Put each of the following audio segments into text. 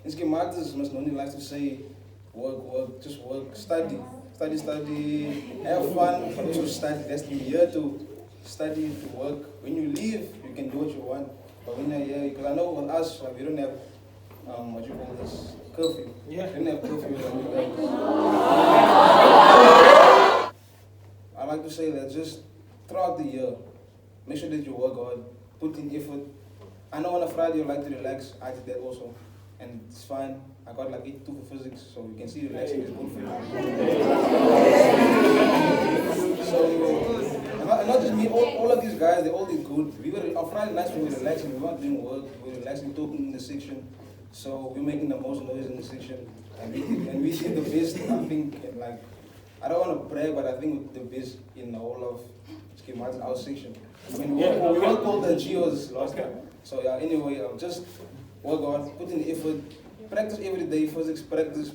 in SciMathUS, Ms. Noni likes to say, work, just work, study, have fun, but also study. That's the year to study, to work. When you leave, you can do what you want. But when you're here, because I know with us, like, we don't have, what you call this, curfew. Yeah. We don't have curfew. I like to say that just throughout the year, make sure that you work hard, put in effort. I know on a Friday you like to relax, I did that also. And it's fine. I got like 82 for physics, so you can see relaxing is good for you. So, and not just me, all of these guys, they all did good. We were, on Friday nights we were relaxing, we weren't doing work, we were relaxing, talking in the section. So we're making the most noise in the section. And we did the best, I think, and like, I don't want to brag, but I think the best in the whole of SciMathUS, our section. I mean, we were called the Geos last time. So yeah, anyway, just work hard, put in the effort, practice every day, physics, practice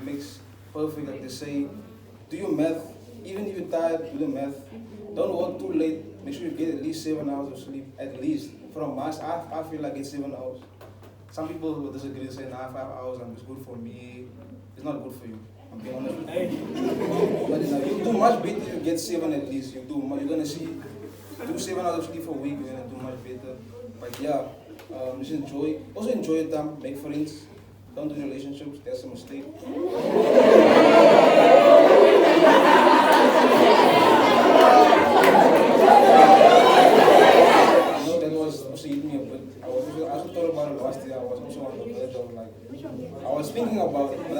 makes perfect, like they say. Do your math, even if you're tired, do the math. Don't work too late, make sure you get at least 7 hours of sleep, at least. From Mars, I feel like it's 7 hours. Some people will disagree, say, nah, 5 hours, it's good for me. It's not good for you. I'm being honest with you. But you do much better if you get 7 at least. You're gonna see, do 7 hours of sleep for a week, you're gonna do much better. But yeah, just enjoy. Also enjoy your time, make friends. Don't do relationships, that's a mistake. I know that was also hitting me a bit. I also thought about it last year. I was also on the verge of like, I was thinking about it, but I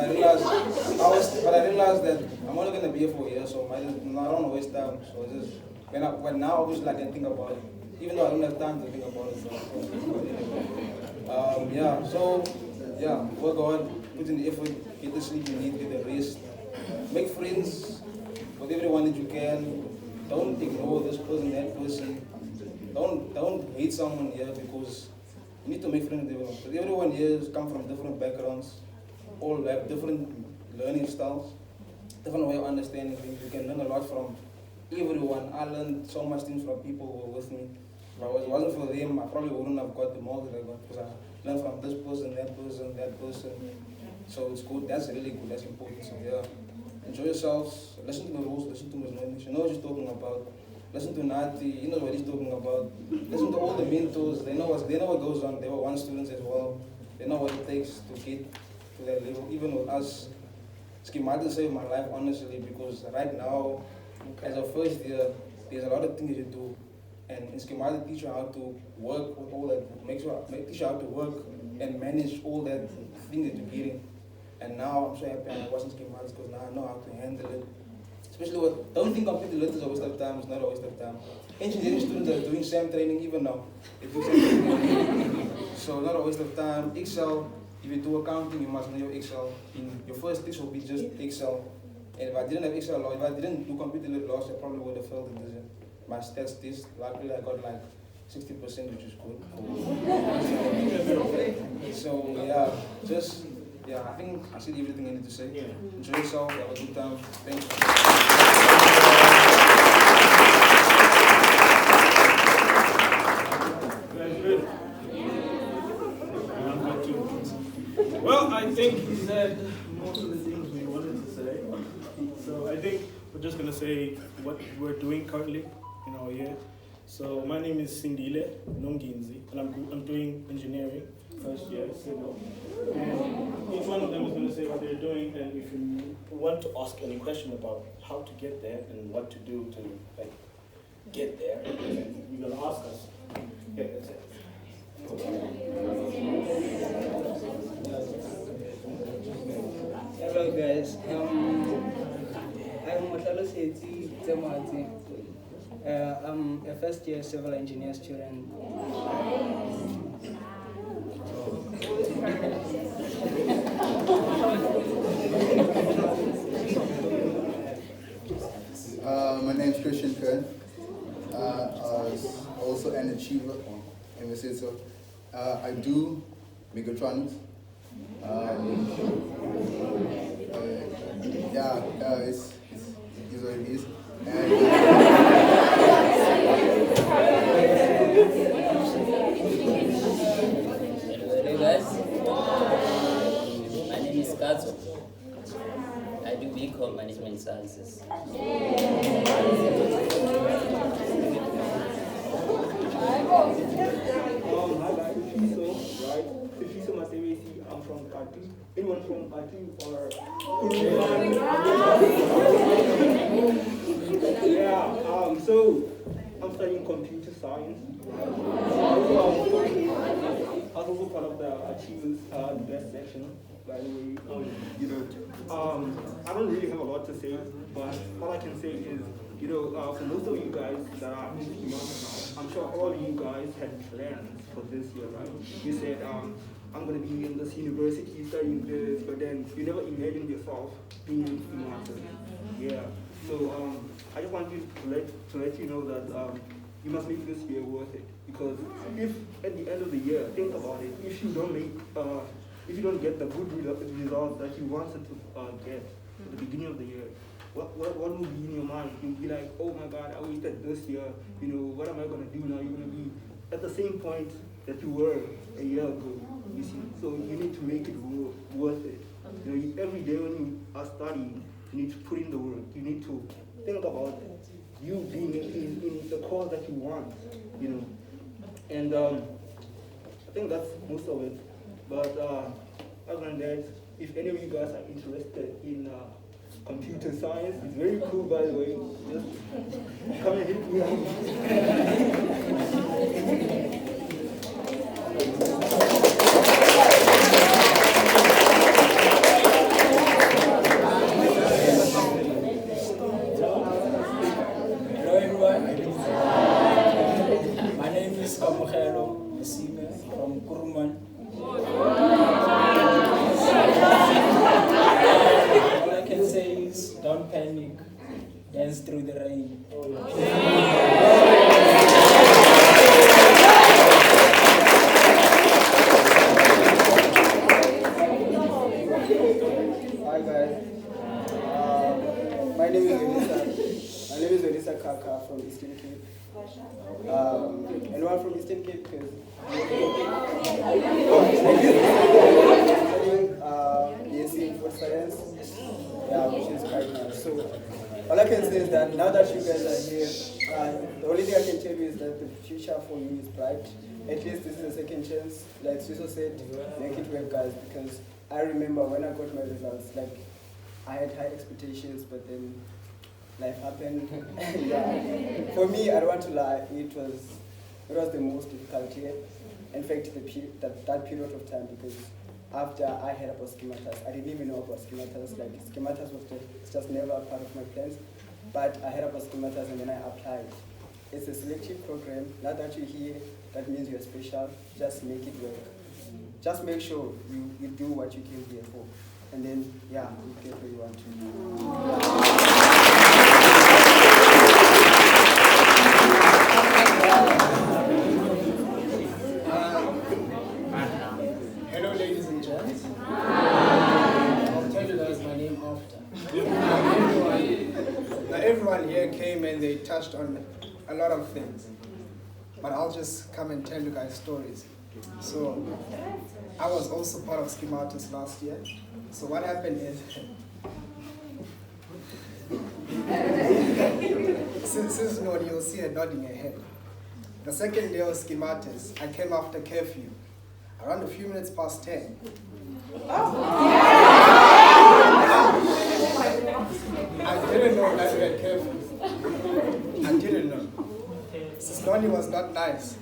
realized that I'm only gonna be here for a year, so I don't want to waste time. So just when now obviously I can think about it, even though I don't have time to think about it. Work hard, put in the effort, get the sleep you need, get the rest, make friends with everyone that you can. Don't ignore this person, that person. Don't hate someone here because you need to make friends with everyone. Because everyone here come from different backgrounds, all have different learning styles, different way of understanding things. You can learn a lot from everyone. I learned so much things from people who were with me. If it wasn't for them, I probably wouldn't have got the more that I got because I learned from this person, that person, that person. So it's good. That's really good. That's important. So yeah, enjoy yourselves. Listen to the rules. Listen to Ms. Nonish. You know what she's talking about. Listen to Nati. He knows what he's talking about. Listen to all the mentors. They know what goes on. They were one students as well. They know what it takes to get to that level. Even with us, SciMathUS saved my life honestly because right now, as a first year, there's a lot of things you do. And in SciMathUS teach you how to work with all that, teach you how to work and manage all that thing that you're getting. And now I'm so happy I was in SciMathUS because now I know how to handle it. Especially with, don't think completely lit is a waste of time, it's not a waste of time. Engineering students are doing SAM training even now. They do SAM training. So not a waste of time. Excel, if you do accounting, you must know your Excel. Your first test will be just Excel. And if I didn't have Excel law, if I didn't do computer lit laws, I probably would have failed in my stats test. Luckily I got like 60%, which is good. So yeah, I think I said everything I need to say. Yeah. Enjoy yourself, have a good time. Thank you. Well, I think he said most of the things we wanted to say. So I think we're just going to say what we're doing currently in our year. So my name is Sindile Nonginzi, and I'm doing engineering, first year, civil. And each one of them is going to say what they're doing, and if you want to ask any question about how to get there and what to do to get there, then you're going to ask us. Yeah, that's it. Hello guys, I'm Matalo Seti Temati. I'm a first year civil engineer student. My name is Christian Kern. I was also an achiever on MSC. I do megatronics. It's what it is. And, Hey guys, That's all. I do BCom Management Sciences. Hi guys, Fiso, right? So Fiso Masewesi, I'm from Kati. Anyone from Kati or Yeah, so I'm studying computer science. I was also part of the Achievers Best section, by the way. I don't really have a lot to say, but all I can say is, for most of you guys that are young now, I'm sure all of you guys had plans for this year, right? You said, I'm going to be in this university studying this, but then you never imagined yourself being in SciMathUS. Yeah. So I just want you to let you know that you must make this year worth it. Because if at the end of the year, think about it, if you don't get the good results that you wanted to get at the beginning of the year, what will be in your mind? You'll be like, oh my God, I wasted this year. What am I going to do now? You're going to be at the same point that you were a year ago. You see, so you need to make it worth it. Every day when you are studying, you need to put in the work. You need to think about you being in the cause that you want. And I think that's most of it. But other than that, if any of you guys are interested in computer science, it's very cool, by the way. Just come and hit me Hello everyone. My name is from Kuruman. All I can say is don't panic, dance through the rain. Hi guys. My name is Odessa Kaka from Eastern Cape. Anyone from Eastern Cape? Because BSc in food science, which is quite nice. So all I can say is that now that you guys are here, the only thing I can tell you is that the future for you is bright. At least this is a second chance. Like Suso said, make it work, guys. Because I remember when I got my results, like I had high expectations, but then life happened. Yeah. For me, I don't want to lie, it was the most difficult year. In fact, that period of time, because after I heard about SciMathUS, I didn't even know about SciMathUS. Like SciMathUS was just never a part of my plans. But I heard about SciMathUS and then I applied. It's a selective program. Now that you're here, that means you're special. Just make it work. Just make sure you do what you came here for. And then, you get where you want to. Hello ladies and gents. I'll tell you guys my name after. Now everyone here came and they touched on a lot of things. But I'll just come and tell you guys stories. So I was also part of SciMathUS last year. So what happened is, since no, you'll see her nodding her head. The second day of SciMathUS, I came after curfew, around a few minutes past 10. I didn't know that we had curfew. I didn't know. Sis Lonnie was not nice.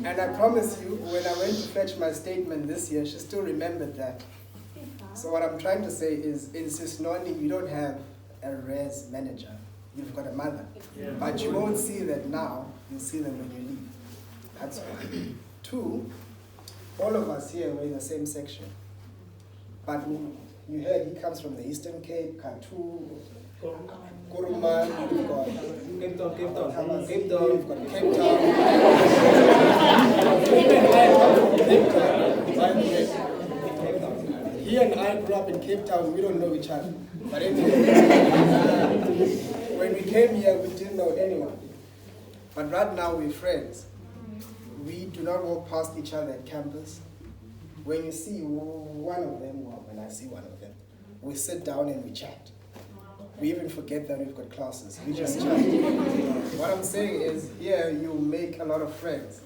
And I promise you, when I went to fetch my statement this year, she still remembered that. So what I'm trying to say is, in Sis Noni, you don't have a res manager. You've got a mother. Yeah. But you won't see that now. You'll see them when you leave. That's one. Two, all of us here were in the same section. But you heard he comes from the Eastern Cape, Katu, Kuruman, we've got Cape Town, we've got Cape Town. He and I grew up in Cape Town, we don't know each other. But anyway, when we came here, we didn't know anyone. But right now, we're friends. We do not walk past each other at campus. when you see one of them, well, when I see one of them, we sit down and we chat. We even forget that we've got classes. We just chat. What I'm saying is, here you make a lot of friends.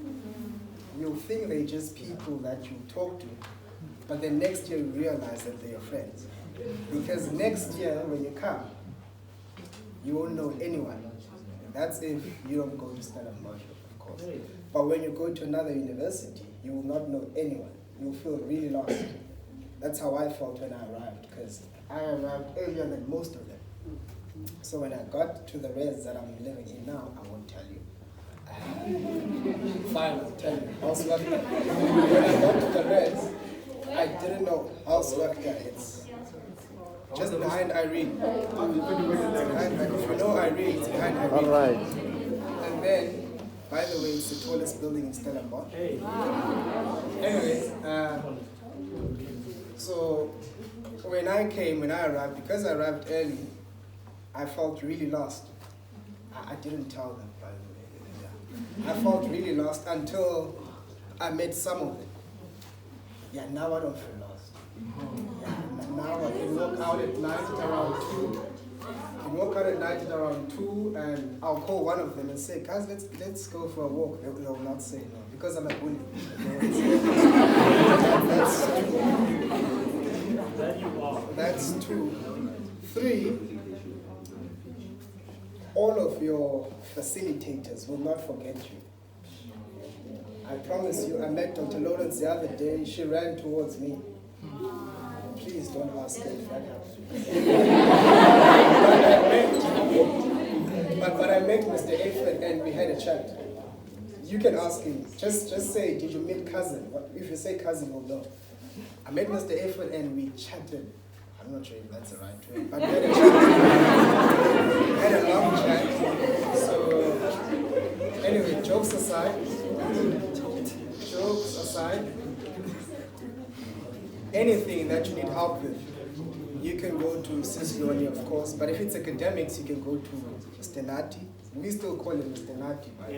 You think they're just people that you talk to, but then next year you realize that they're your friends. Because next year when you come, you won't know anyone. That's if you don't go to SciMathUS, of course. But when you go to another university, you will not know anyone. You'll feel really lost. That's how I felt when I arrived, because I arrived earlier than most of them. So when I got to the res that I'm living in now, I won't tell you. Fine, I'll tell you. House worker. When I got to the res, I didn't know house worker. It's just behind Irene. If you know Irene, it's behind Irene. All right. And then, by the way, it's the tallest building in Stellenbosch. Anyways, so when I arrived, because I arrived early, I felt really lost. I didn't tell them, by the way. Yeah. I felt really lost until I met some of them. Yeah, now I don't feel lost. Yeah, now I can walk out at night at around 2. I can walk out at night at around 2 and I'll call one of them and say, guys, let's go for a walk. They will not say no, because I'm a bully. That's 2. That's 2. 3, all of your facilitators will not forget you. I promise you, I met Dr. Lawrence the other day, she ran towards me. Please don't ask her if that helps. But I met Mr. Aford and we had a chat. You can ask him, just say, did you meet cousin? If you say cousin, we'll know. I met Mr. Aford and we chatted. I'm not sure if that's the right way, but we had a chat. We had a long chat. So, anyway, jokes aside, anything that you need help with, you can go to SciMathUS, of course, but if it's academics, you can go to Mr. Nati. We still call him Mr. Nati, but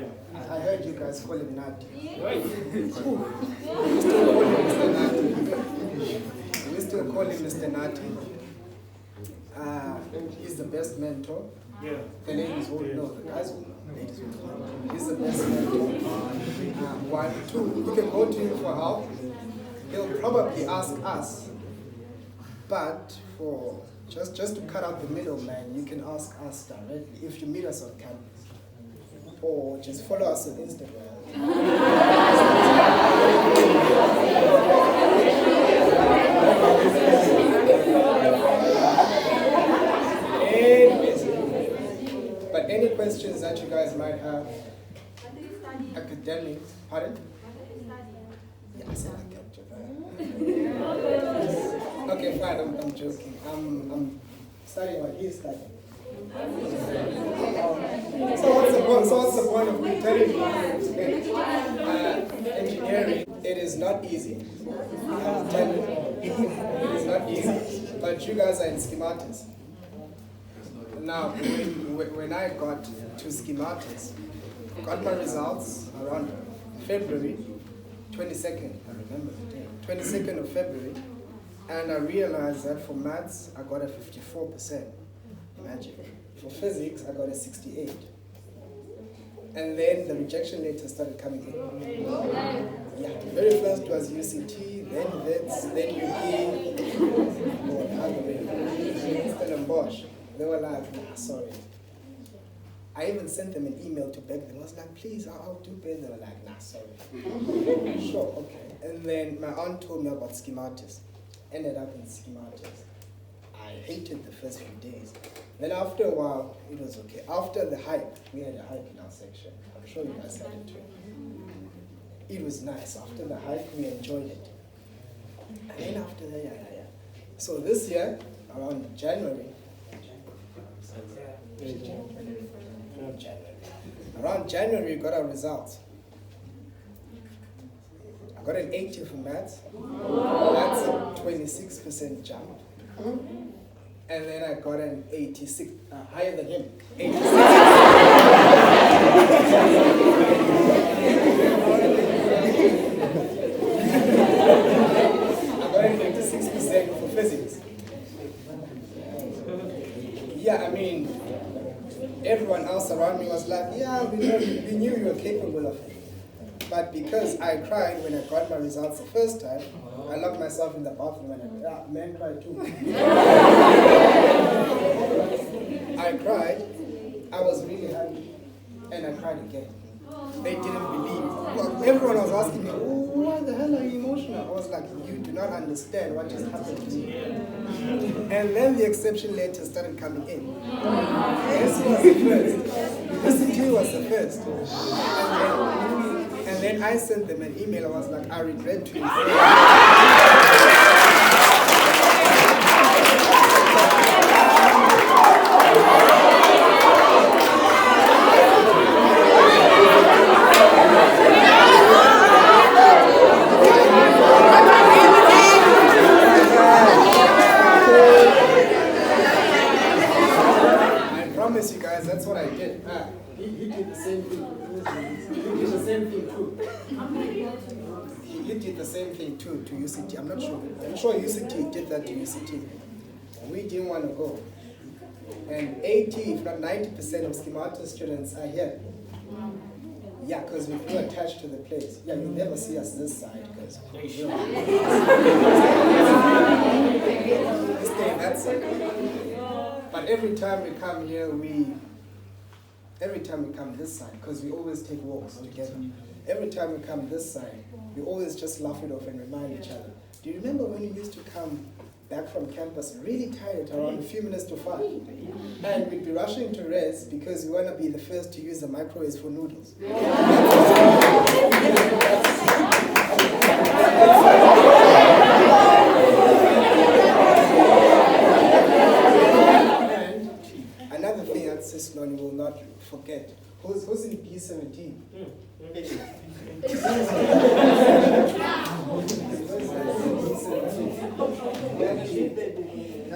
I heard you guys call him Nati. Right. We still call him Mr. Nati. We still call him Mr. Nati. He's the best mentor. Yeah. The ladies won't know, the guys won't know. Ladies won't know. He's the best mentor. 1, 2, you can go to him for help. He'll probably ask us, but for just to cut out the middleman, you can ask us directly if you meet us on campus, or just follow us on Instagram. But any questions that you guys might have, academics, pardon? Yeah, I said I captured that. Okay, fine, I'm joking. I'm studying what he's studying. So what's the point of me telling you? Engineering, it is not easy. I'll tell you, it is not easy. But you guys are in SciMathUS. Now, when I got to SciMathUS, got my results around February 22nd, I remember the day, 22nd of February, and I realized that for maths, I got a 54%. Imagine. For physics, I got a 68. And then the rejection letter started coming in. Yeah, the very first was UCT, then VETS, then UP, or the other way, Stellenbosch. They were like, nah, sorry. I even sent them an email to beg them. I was like, please, I'll do better. They were like, nah, sorry. Sure, okay. And then my aunt told me about SciMathUS. Ended up in SciMathUS. I hated the first few days. Then after a while, it was okay. After the hike, we had a hike in our section. I'm sure you guys had it too. It was nice. After the hike, we enjoyed it. And then after that, yeah. So this year, around January, we got our results. I got an 80 for maths. That's a 26% jump. And then I got an 86, higher than him. 86. I mean, everyone else around me was like, yeah, we knew you were capable of it. But because I cried when I got my results the first time, I locked myself in the bathroom and men cried too. I cried, I was really happy, and I cried again. They didn't believe. Well, everyone was asking me, oh, why the hell are you emotional? I was like, you do not understand what just happened to me. And then the exception letters started coming in. This was the first. UCT was the first. And then I sent them an email. I was like, I regret to inform you. You guys, that's what I did. He did the same thing. He did the same thing too. He did the same thing too to UCT. I'm not sure. I'm sure UCT did that to UCT. We didn't want to go. And 80, if not 90% of SciMathUS students are here. Yeah, because we feel attached to the place. Yeah, you'll never see us this side because we stay that side. But every time we come here, every time we come this side, because we always take walks together. Every time we come this side, we always just laugh it off and remind each other. Do you remember when you used to come back from campus really tired around a few minutes to 5? And we'd be rushing to res because we want to be the first to use the microwaves for noodles. Another thing that Sisloni will not forget. Who's in B17?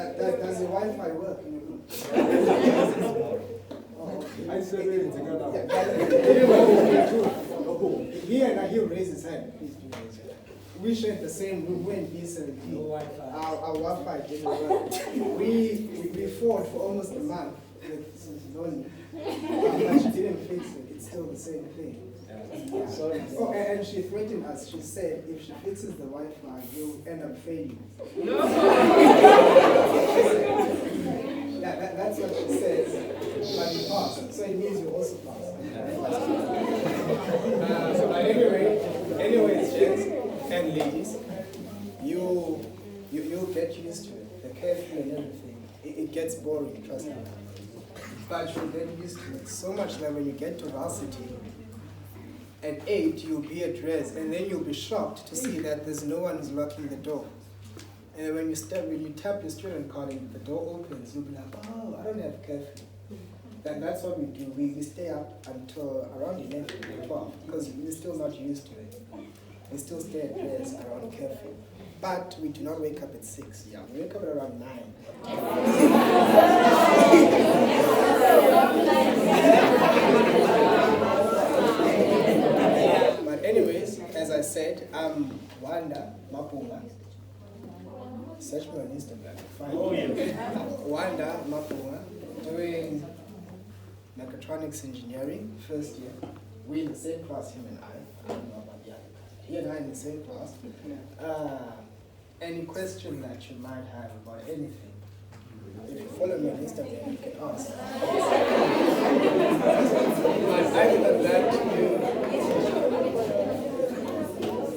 Does the Wi-Fi work? I said it together. He and he'll raise his hand. We shared the same room. We're in B17. Our Wi-Fi didn't work. We fought for almost a month with Sisloni. But she didn't fix it. It's still the same thing. Sorry. Oh, and she threatened us. She said if she fixes the Wi-Fi, you'll end up failing. No. That's what she says. But you passed, so it means you also passed. But anyways, gents and ladies, you'll get used to it. The curfew and everything. It gets boring, trust me. But you'll get used to it so much that when you get to varsity, at 8 you'll be at res, and then you'll be shocked to see that there's no one who's locking the door. And when you tap your student card and the door opens, you'll be like, oh, I don't have curfew. That's what we do. We stay up until around 11 or 12 because we're still not used to it. We still stay at res around curfew. But we do not wake up at 6. Yeah, we wake up at around 9. But anyways, as I said, I'm Wanda Mapunga. Search me on Instagram. Wanda Mapunga, doing mechatronics engineering, first year. We're in the same class, him and I. I don't know about the other guys. He and I in the same class. Any question that you might have about anything, if you follow me on Instagram, you can ask.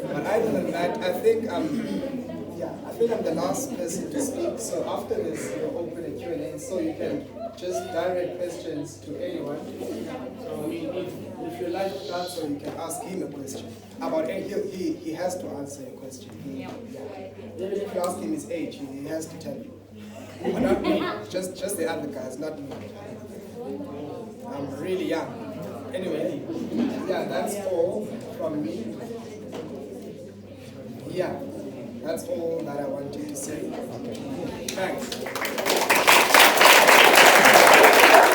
But other than that, I think I'm the last person to speak. So after this, we'll open a Q&A, so you can just direct questions to anyone. So if you like to answer, you can ask him a question about he has to answer a question. Even if you ask him his age, he has to tell you. But not me, just the other guys, not me. I'm really young. Anyway, yeah, that's all from me. Yeah, that's all that I wanted to say. Thanks.